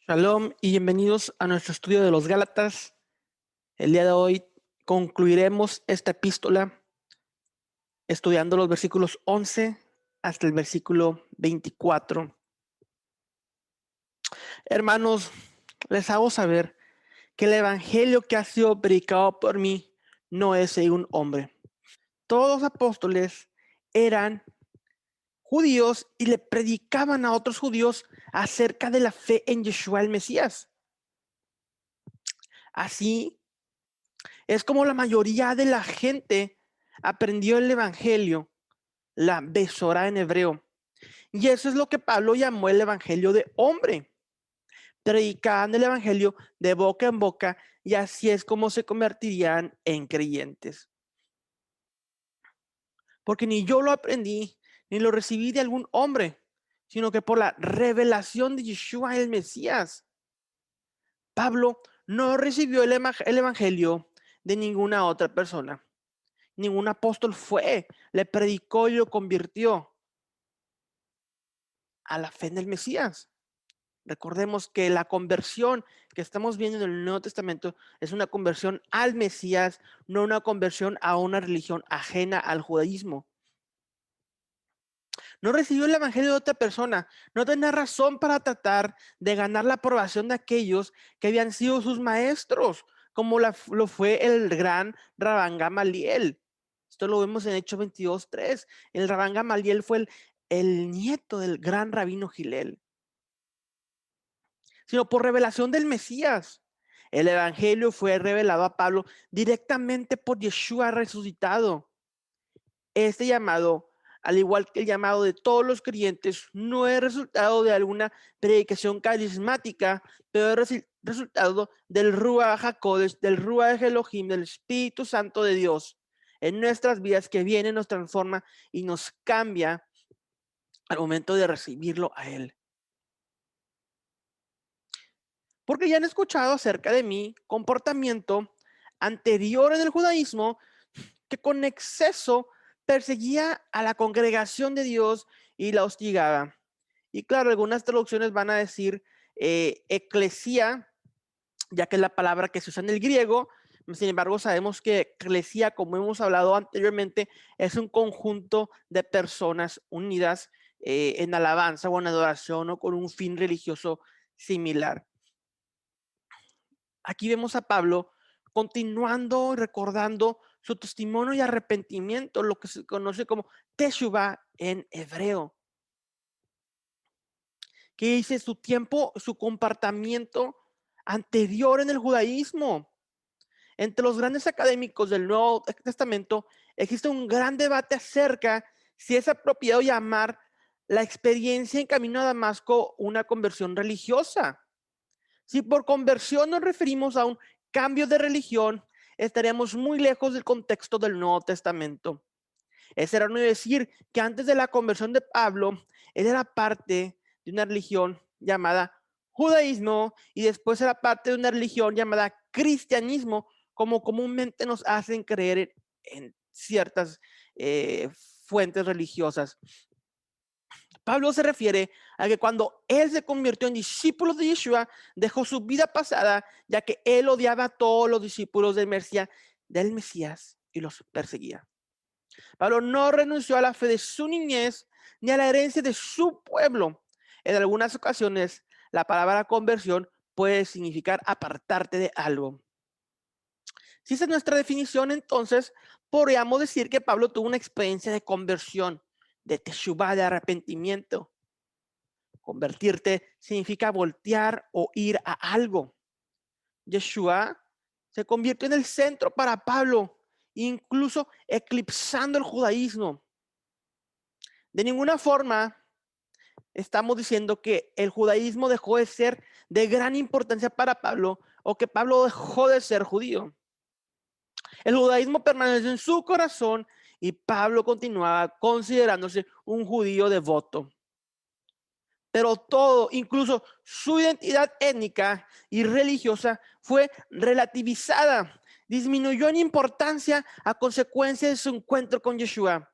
Shalom y bienvenidos a nuestro estudio de los Gálatas. El día de hoy concluiremos esta epístola estudiando los versículos 11 hasta el versículo 24. Hermanos, les hago saber que el evangelio que ha sido predicado por mí no es según hombre. Todos los apóstoles eran judíos y le predicaban a otros judíos acerca de la fe en Yeshua el Mesías. Así es como la mayoría de la gente aprendió el evangelio, la Besorá en hebreo. Y eso es lo que Pablo llamó el evangelio de hombre. Predicaban el evangelio de boca en boca y así es como se convertirían en creyentes. Porque ni yo lo aprendí, ni lo recibí de algún hombre, sino que por la revelación de Yeshua el Mesías. Pablo no recibió el evangelio de ninguna otra persona. Ningún apóstol fue, le predicó y lo convirtió a la fe en el Mesías. Recordemos que la conversión que estamos viendo en el Nuevo Testamento es una conversión al Mesías, no una conversión a una religión ajena al judaísmo. No recibió el evangelio de otra persona, no tenía razón para tratar de ganar la aprobación de aquellos que habían sido sus maestros, como lo fue el gran Rabán Gamaliel. Esto lo vemos en Hechos 22:3. El Rabán Gamaliel fue el nieto del gran rabino Gilel, sino por revelación del Mesías. El evangelio fue revelado a Pablo directamente por Yeshua resucitado. Este llamado, al igual que el llamado de todos los creyentes, no es resultado de alguna predicación carismática, pero es resultado del Ruach HaKodesh, del Ruach Elohim, del Espíritu Santo de Dios en nuestras vidas, que viene, nos transforma y nos cambia al momento de recibirlo a Él. Porque ya han escuchado acerca de mi comportamiento anterior en el judaísmo, que con exceso perseguía a la congregación de Dios y la hostigaba. Y claro, algunas traducciones van a decir eclesía, ya que es la palabra que se usa en el griego. Sin embargo, sabemos que eclesía, como hemos hablado anteriormente, es un conjunto de personas unidas en alabanza o en adoración o con un fin religioso similar. Aquí vemos a Pablo continuando y recordando su testimonio y arrepentimiento, lo que se conoce como Teshuvah en hebreo, que dice su tiempo, su comportamiento anterior en el judaísmo. Entre los grandes académicos del Nuevo Testamento existe un gran debate acerca si es apropiado llamar la experiencia en camino a Damasco una conversión religiosa. Si por conversión nos referimos a un cambio de religión, estaremos muy lejos del contexto del Nuevo Testamento. Es erróneo decir que antes de la conversión de Pablo, él era parte de una religión llamada judaísmo y después era parte de una religión llamada cristianismo, como comúnmente nos hacen creer en ciertas fuentes religiosas. Pablo se refiere a que cuando él se convirtió en discípulo de Yeshua, dejó su vida pasada, ya que él odiaba a todos los discípulos del Mesías y los perseguía. Pablo no renunció a la fe de su niñez ni a la herencia de su pueblo. En algunas ocasiones, la palabra conversión puede significar apartarte de algo. Si esa es nuestra definición, entonces podríamos decir que Pablo tuvo una experiencia de conversión, de teshuvah, de arrepentimiento. Convertirte significa voltear o ir a algo. Yeshua se convirtió en el centro para Pablo, incluso eclipsando el judaísmo. De ninguna forma estamos diciendo que el judaísmo dejó de ser de gran importancia para Pablo o que Pablo dejó de ser judío. El judaísmo permaneció en su corazón y Pablo continuaba considerándose un judío devoto. Pero todo, incluso su identidad étnica y religiosa, fue relativizada, disminuyó en importancia a consecuencia de su encuentro con Yeshua.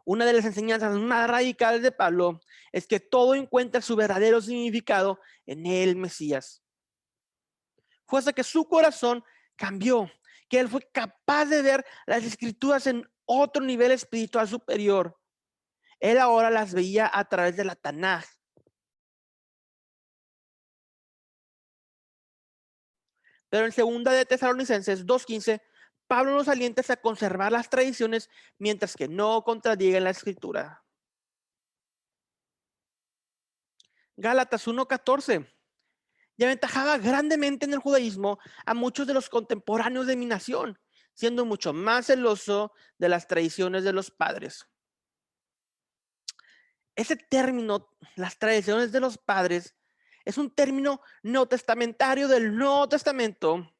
Una de las enseñanzas más radicales de Pablo es que todo encuentra su verdadero significado en el Mesías. Fue hasta que su corazón cambió, que él fue capaz de ver las escrituras en otro nivel espiritual superior. Él ahora las veía a través de la Tanaj. Pero en segunda de Tesalonicenses 2:15, Pablo nos alienta a conservar las tradiciones mientras que no contradigan la escritura. Gálatas 1:14. Y aventajaba grandemente en el judaísmo a muchos de los contemporáneos de mi nación, siendo mucho más celoso de las tradiciones de los padres. Ese término, las tradiciones de los padres, es un término neotestamentario del Nuevo Testamento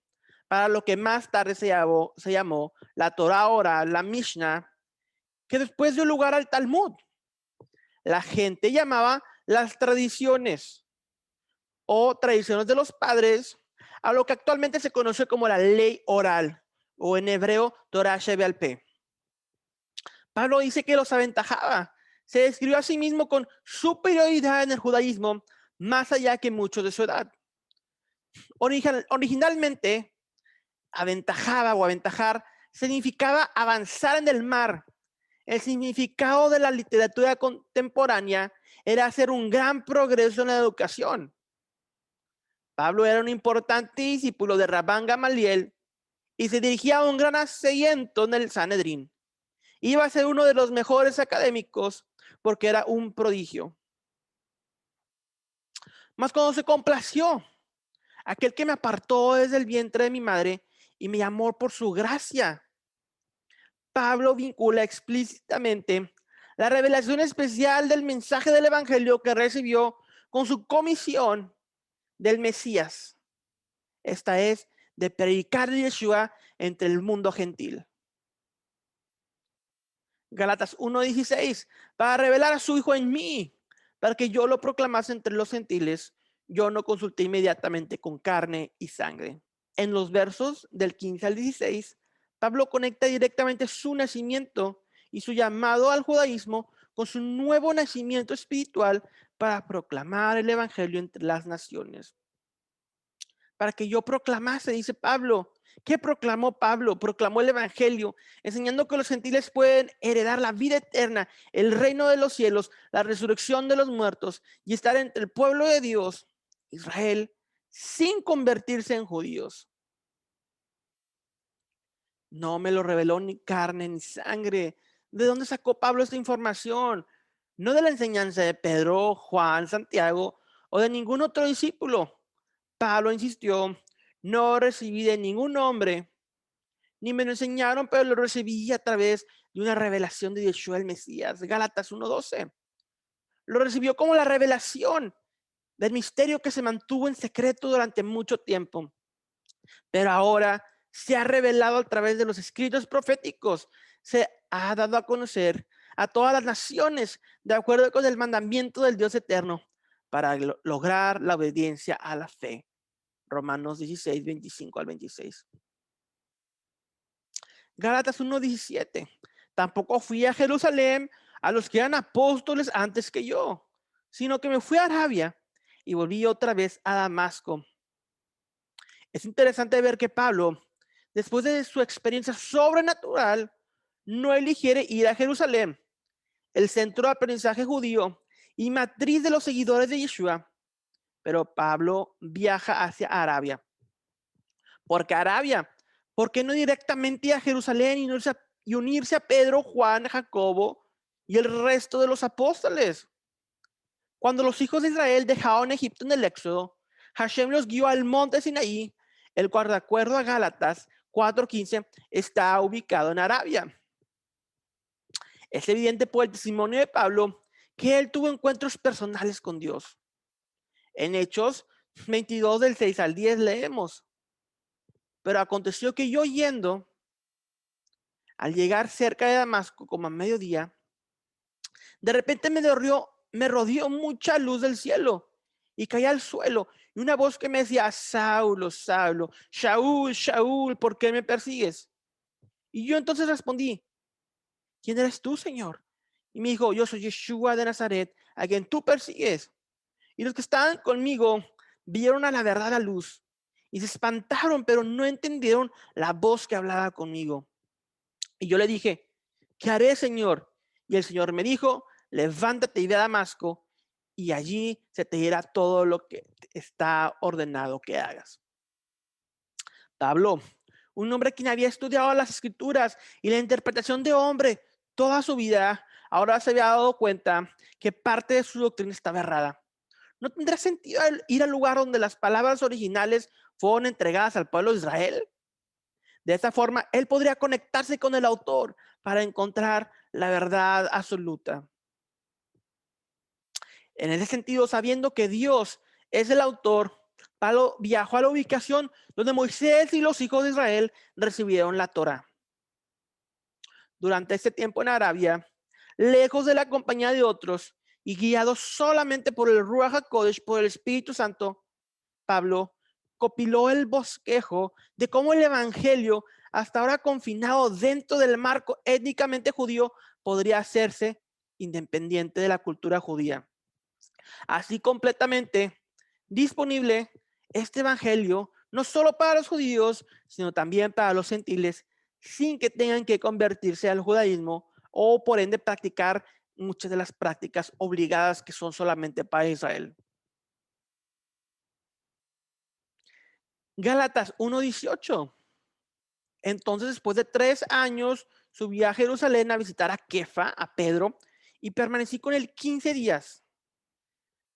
para lo que más tarde se llamó la Torah oral, la Mishnah, que después dio lugar al Talmud. La gente llamaba las tradiciones o tradiciones de los padres a lo que actualmente se conoce como la ley oral, o en hebreo Torah Shebe'al Peh. Pablo dice que los aventajaba. Se describió a sí mismo con superioridad en el judaísmo, más allá que muchos de su edad. Originalmente, aventajaba o aventajar significaba avanzar en el mar. El significado de la literatura contemporánea era hacer un gran progreso en la educación. Pablo era un importante discípulo de Rabán Gamaliel y se dirigía a un gran asiento en el Sanedrín. Iba a ser uno de los mejores académicos porque era un prodigio. Mas cuando se complació, aquel que me apartó desde el vientre de mi madre y me llamó por su gracia. Pablo vincula explícitamente la revelación especial del mensaje del evangelio que recibió con su comisión del Mesías. Esta es de predicar de Yeshua entre el mundo gentil. Gálatas 1:16, para revelar a su Hijo en mí, para que yo lo proclamase entre los gentiles, yo no consulté inmediatamente con carne y sangre. En los versos del 15 al 16, Pablo conecta directamente su nacimiento y su llamado al judaísmo con su nuevo nacimiento espiritual para proclamar el evangelio entre las naciones. Para que yo proclamase, dice Pablo. ¿Qué proclamó Pablo? Proclamó el evangelio, enseñando que los gentiles pueden heredar la vida eterna, el reino de los cielos, la resurrección de los muertos y estar entre el pueblo de Dios, Israel, sin convertirse en judíos. No me lo reveló ni carne ni sangre. ¿De dónde sacó Pablo esta información? No de la enseñanza de Pedro, Juan, Santiago o de ningún otro discípulo. Pablo insistió, no recibí de ningún hombre, ni me lo enseñaron, pero lo recibí a través de una revelación de Yeshua el Mesías. Gálatas 1:12. Lo recibió como la revelación del misterio que se mantuvo en secreto durante mucho tiempo. Pero ahora se ha revelado a través de los escritos proféticos. Se ha dado a conocer a todas las naciones de acuerdo con el mandamiento del Dios eterno para lograr la obediencia a la fe. Romanos 16, 25 al 26. Gálatas 1:17. Tampoco fui a Jerusalén a los que eran apóstoles antes que yo, sino que me fui a Arabia y volví otra vez a Damasco. Es interesante ver que Pablo, después de su experiencia sobrenatural, no eligiere ir a Jerusalén, el centro de aprendizaje judío y matriz de los seguidores de Yeshua, pero Pablo viaja hacia Arabia. ¿Por qué Arabia? ¿Por qué no directamente a Jerusalén y unirse a Pedro, Juan, Jacobo y el resto de los apóstoles? Cuando los hijos de Israel dejaron Egipto en el Éxodo, Hashem los guió al monte Sinaí, el cual, de acuerdo a Gálatas 4:15, está ubicado en Arabia. Es evidente por el testimonio de Pablo que él tuvo encuentros personales con Dios. En Hechos 22 del 6 al 10 leemos: pero aconteció que yo yendo, al llegar cerca de Damasco como a mediodía, de repente me rodeó mucha luz del cielo y caí al suelo, y una voz que me decía: Saulo, Saulo, Shaul, Shaul, ¿por qué me persigues? Y yo entonces respondí: ¿quién eres tú, Señor? y me dijo, yo soy Yeshua de Nazaret, a quien tú persigues. Y los que estaban conmigo vieron a la verdad a luz y se espantaron, pero no entendieron la voz que hablaba conmigo. Y yo le dije, ¿qué haré, Señor? Y el Señor me dijo, levántate y ve a Damasco, y allí se te dirá todo lo que está ordenado que hagas. Pablo, un hombre quien había estudiado las escrituras y la interpretación de hombre toda su vida, ahora se había dado cuenta que parte de su doctrina estaba errada. ¿No tendrá sentido ir al lugar donde las palabras originales fueron entregadas al pueblo de Israel? De esta forma, él podría conectarse con el autor para encontrar la verdad absoluta. En ese sentido, sabiendo que Dios es el autor, Pablo viajó a la ubicación donde Moisés y los hijos de Israel recibieron la Torá. Durante este tiempo en Arabia, lejos de la compañía de otros y guiados solamente por el Ruach HaKodesh, por el Espíritu Santo, Pablo copiló el bosquejo de cómo el evangelio, hasta ahora confinado dentro del marco étnicamente judío, podría hacerse independiente de la cultura judía. Así completamente disponible este evangelio, no solo para los judíos, sino también para los gentiles, sin que tengan que convertirse al judaísmo o por ende practicar muchas de las prácticas obligadas que son solamente para Israel. Gálatas 1:18. Entonces, después de 3 años, subí a Jerusalén a visitar a Kefa, a Pedro, y permanecí con él 15 días.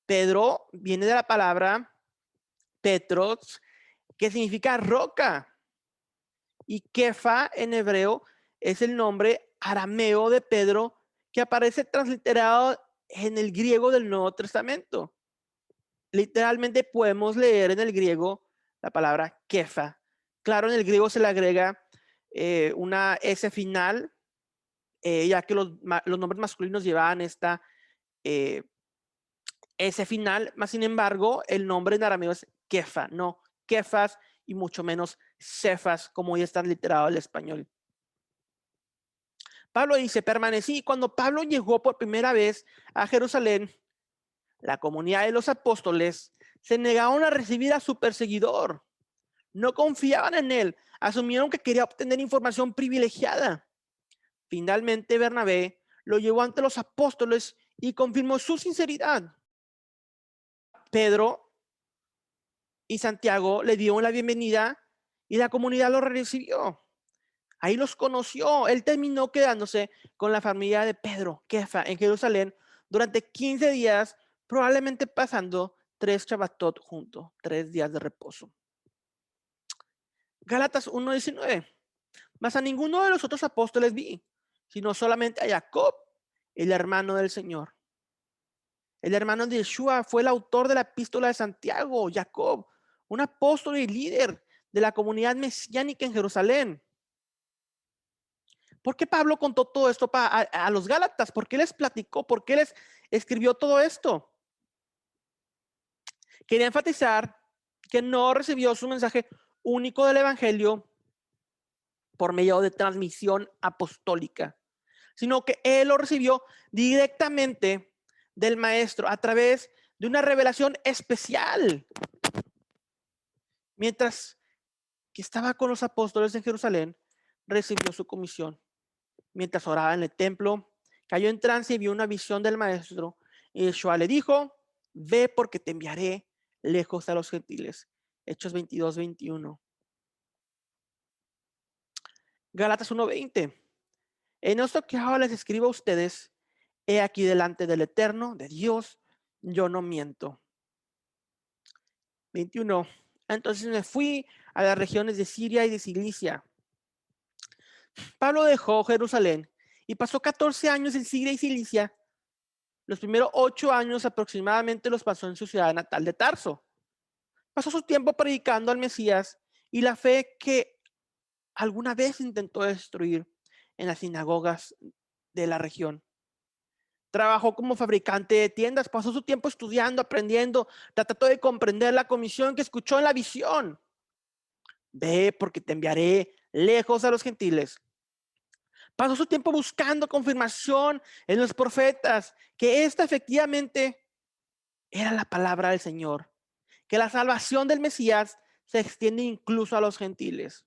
Pedro viene de la palabra Petros, que significa roca. Y Kefa en hebreo es el nombre arameo de Pedro que aparece transliterado en el griego del Nuevo Testamento. Literalmente podemos leer en el griego la palabra Kefa. Claro, en el griego se le agrega una S final, ya que los nombres masculinos llevaban esta S final, más sin embargo, el nombre en arameo es Kefa, no Kefas y mucho menos Cefas, como ya está literado el español. Pablo dice, permanecí. Cuando Pablo llegó por primera vez a Jerusalén, la comunidad de los apóstoles se negaron a recibir a su perseguidor. No confiaban en él, asumieron que quería obtener información privilegiada. Finalmente, Bernabé lo llevó ante los apóstoles y confirmó su sinceridad. Pedro y Santiago le dieron la bienvenida y la comunidad lo recibió. Ahí los conoció. Él terminó quedándose con la familia de Pedro, Kefa, en Jerusalén durante 15 días, probablemente pasando 3 Shabbatot juntos, 3 días de reposo. Gálatas 1:19. Mas a ninguno de los otros apóstoles vi, sino solamente a Jacob, el hermano del Señor. El hermano de Yeshua fue el autor de la epístola de Santiago, Jacob, un apóstol y líder de la comunidad mesiánica en Jerusalén. ¿Por qué Pablo contó todo esto a los Gálatas? ¿Por qué les platicó? ¿Por qué les escribió todo esto? Quería enfatizar que no recibió su mensaje único del evangelio por medio de transmisión apostólica, sino que él lo recibió directamente del maestro a través de una revelación especial. Mientras que estaba con los apóstoles en Jerusalén, recibió su comisión. Mientras oraba en el templo, cayó en trance y vio una visión del maestro. Y Yeshua le dijo, ve porque te enviaré lejos a los gentiles. Hechos 22:21. Gálatas 1:20. En esto que ahora les escribo a ustedes, he aquí delante del Eterno, de Dios, yo no miento. 21. Entonces me fui a las regiones de Siria y de Cilicia. Pablo dejó Jerusalén y pasó 14 años en Siria y Cilicia. Los primeros 8 años aproximadamente los pasó en su ciudad natal de Tarso. Pasó su tiempo predicando al Mesías y la fe que alguna vez intentó destruir en las sinagogas de la región. Trabajó como fabricante de tiendas, pasó su tiempo estudiando, aprendiendo, trató de comprender la comisión que escuchó en la visión. Ve porque te enviaré lejos a los gentiles. Pasó su tiempo buscando confirmación en los profetas que esta efectivamente era la palabra del Señor, que la salvación del Mesías se extiende incluso a los gentiles.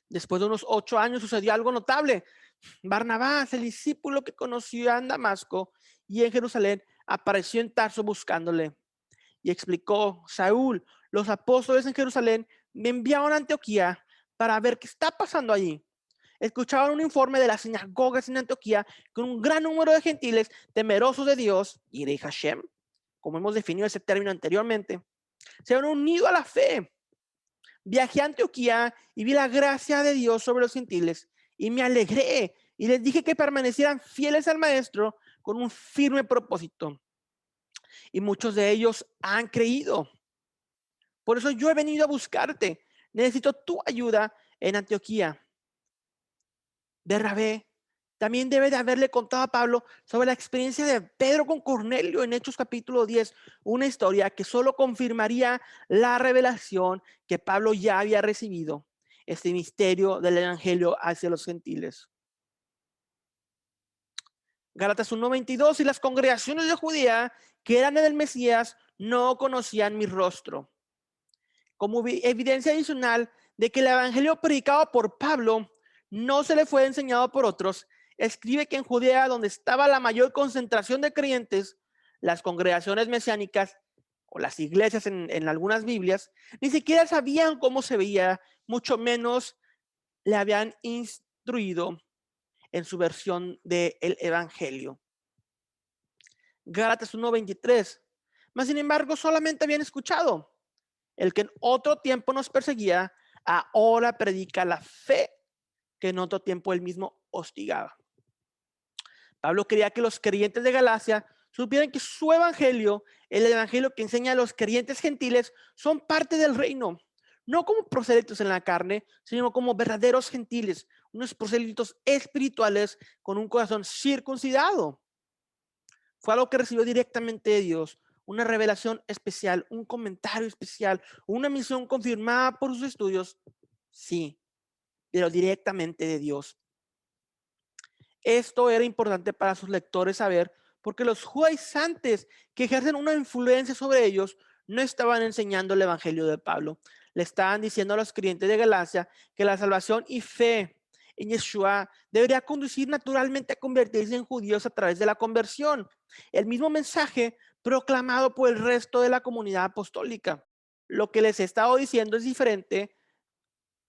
Después de unos 8 años sucedió algo notable. Barnabás, el discípulo que conoció en Damasco y en Jerusalén, apareció en Tarso buscándole y explicó: Saúl, los apóstoles en Jerusalén me enviaron a Antioquía para ver qué está pasando allí. Escuchaban un informe de las sinagogas en Antioquía con un gran número de gentiles temerosos de Dios y de Hashem, como hemos definido ese término anteriormente, se han unido a la fe. Viajé a Antioquía y vi la gracia de Dios sobre los gentiles y me alegré y les dije que permanecieran fieles al maestro con un firme propósito. Y muchos de ellos han creído. Por eso yo he venido a buscarte. Necesito tu ayuda en Antioquía. Bernabé también debe de haberle contado a Pablo sobre la experiencia de Pedro con Cornelio en Hechos capítulo 10, una historia que solo confirmaría la revelación que Pablo ya había recibido, este misterio del evangelio hacia los gentiles. Gálatas 1:22, y las congregaciones de Judea que eran del Mesías no conocían mi rostro. Como evidencia adicional de que el evangelio predicado por Pablo no se le fue enseñado por otros, escribe que en Judea, donde estaba la mayor concentración de creyentes, las congregaciones mesiánicas o las iglesias en algunas Biblias ni siquiera sabían cómo se veía, mucho menos le habían instruido en su versión del evangelio. Gálatas 1:23. Mas sin embargo, solamente habían escuchado. El que en otro tiempo nos perseguía, ahora predica la fe que en otro tiempo él mismo hostigaba. Pablo quería que los creyentes de Galacia supieran que su evangelio, el evangelio que enseña a los creyentes gentiles, son parte del reino, no como prosélitos en la carne, sino como verdaderos gentiles, unos prosélitos espirituales con un corazón circuncidado. Fue algo que recibió directamente de Dios, una revelación especial, un comentario especial, una misión confirmada por sus estudios, sí, pero directamente de Dios. Esto era importante para sus lectores saber, porque los judaizantes que ejercen una influencia sobre ellos no estaban enseñando el evangelio de Pablo. Le estaban diciendo a los creyentes de Galacia que la salvación y fe en Yeshua debería conducir naturalmente a convertirse en judíos a través de la conversión. El mismo mensaje proclamado por el resto de la comunidad apostólica. Lo que les he estado diciendo es diferente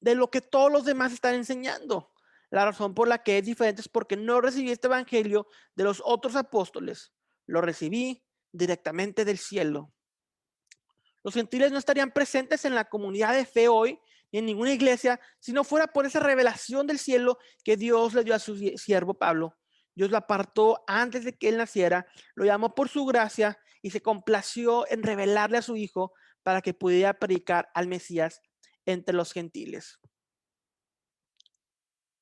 de lo que todos los demás están enseñando. La razón por la que es diferente es porque no recibí este evangelio de los otros apóstoles. Lo recibí directamente del cielo. Los gentiles no estarían presentes en la comunidad de fe hoy, ni en ninguna iglesia, si no fuera por esa revelación del cielo que Dios le dio a su siervo Pablo. Dios lo apartó antes de que él naciera, lo llamó por su gracia y se complació en revelarle a su hijo para que pudiera predicar al Mesías entre los gentiles.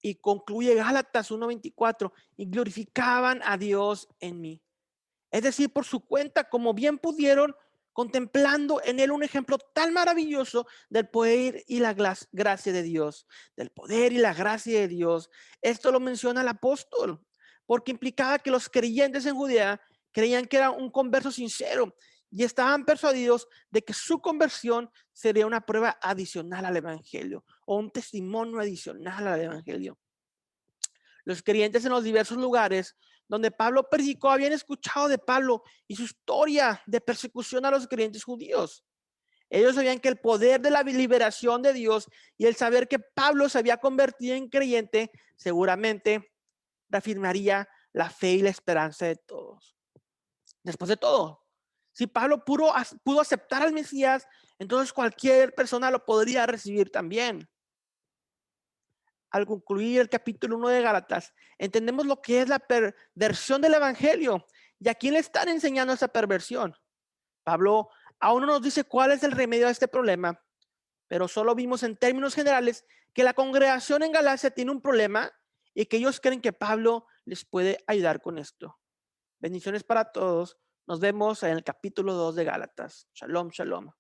Y concluye Gálatas 1:24, y glorificaban a Dios en mí. Es decir, por su cuenta, como bien pudieron, contemplando en él un ejemplo tan maravilloso del poder y la gracia de Dios, del poder y la gracia de Dios. Esto lo menciona el apóstol, porque implicaba que los creyentes en Judea creían que era un converso sincero y estaban persuadidos de que su conversión sería una prueba adicional al evangelio o un testimonio adicional al evangelio. Los creyentes en los diversos lugares donde Pablo predicó habían escuchado de Pablo y su historia de persecución a los creyentes judíos. Ellos sabían que el poder de la liberación de Dios y el saber que Pablo se había convertido en creyente seguramente reafirmaría la fe y la esperanza de todos. Después de todo, si Pablo pudo aceptar al Mesías, entonces cualquier persona lo podría recibir también. Al concluir el capítulo 1 de Gálatas, entendemos lo que es la perversión del evangelio y a quién le están enseñando esa perversión. Pablo aún no nos dice cuál es el remedio a este problema, pero solo vimos en términos generales que la congregación en Galacia tiene un problema y que ellos creen que Pablo les puede ayudar con esto. Bendiciones para todos. Nos vemos en el capítulo 2 de Gálatas. Shalom, shalom.